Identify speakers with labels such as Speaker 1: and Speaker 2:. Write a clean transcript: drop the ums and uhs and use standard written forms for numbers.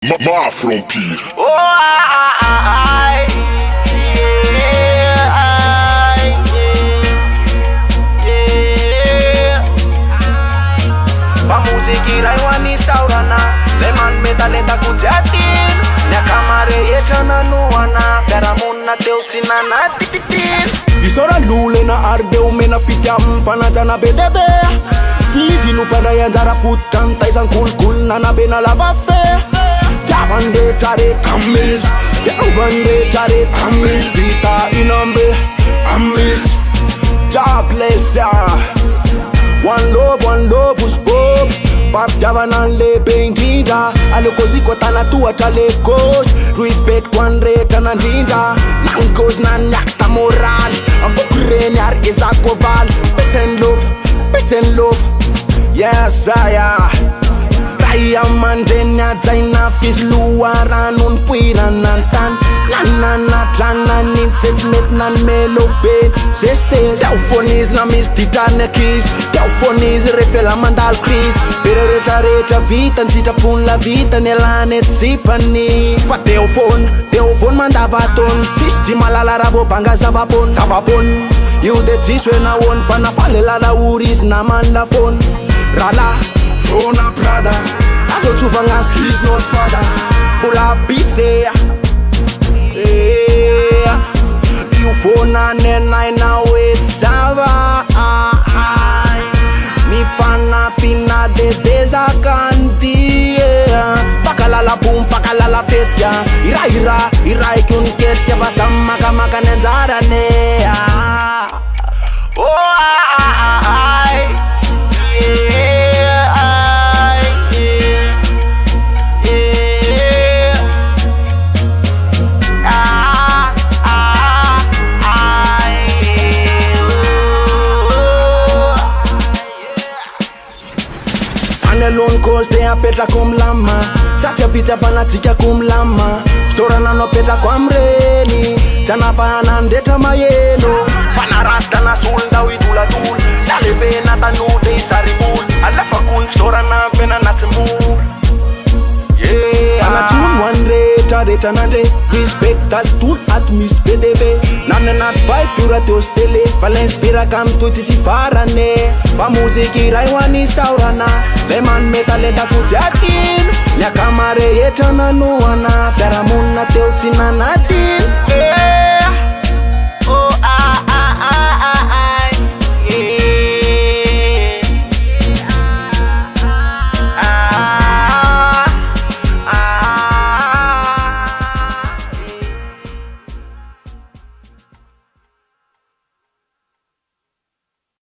Speaker 1: Mafrompire.
Speaker 2: Pamuziki raiwani saurana Leman metalenta kujatin Nyakamare yetana nuwana Daramuna teutina na tititin
Speaker 3: Isora lule na arde umena fityam Fanatana bedebe Fizi nupanda yanzara futan Taisan kul na bena lava fe Javande tare tamis Javande tare tamis Vita inambe amis God bless ya One love who's pop Pap Javanan le paintinda Alokozi kotana tuwa chale ghost Respect one rate and ninja Nangos na nyakta moral Ambokure ar isa koval Peace and love Yes I Raya mandenya zaina fis luaran un puira nantan Nana trana nin sets met nan melo pain Se Teofonis na mis titane kiss Teofonis repela mandal kris Pero reta vita nsita pun la vita nelanet sipani Fa Teofon mandava ton Tisti malala rabo banga zabapon You the tis when I won Fana fale la uris na manda phone Rala Rona Prada I go to Vangas, he's not father Bula Bise You phone and then I now it's Sava Mi fana pina de desacanti Fakalala boom, fakalala fetska Ira ikun ket ya basama kamaka nenzara ne Alone cause they are petra kum lama Chacha vita fanatika kum lama Stora nano petra kwa mreni Chana fana ndeta mayelo Pana rasta na sulda witula tul Naleve na tanude isaribul Alafa kun stora na vena natimul Pana tun one reta nande Respect as tun at mis PDB Nane nat vibe pura teos tele Valens pira kam tuti si farane Pa muziki raiwani saurana Leman metalenta kujatin Nyakamare yetana nuwana Daramuna teutina nadin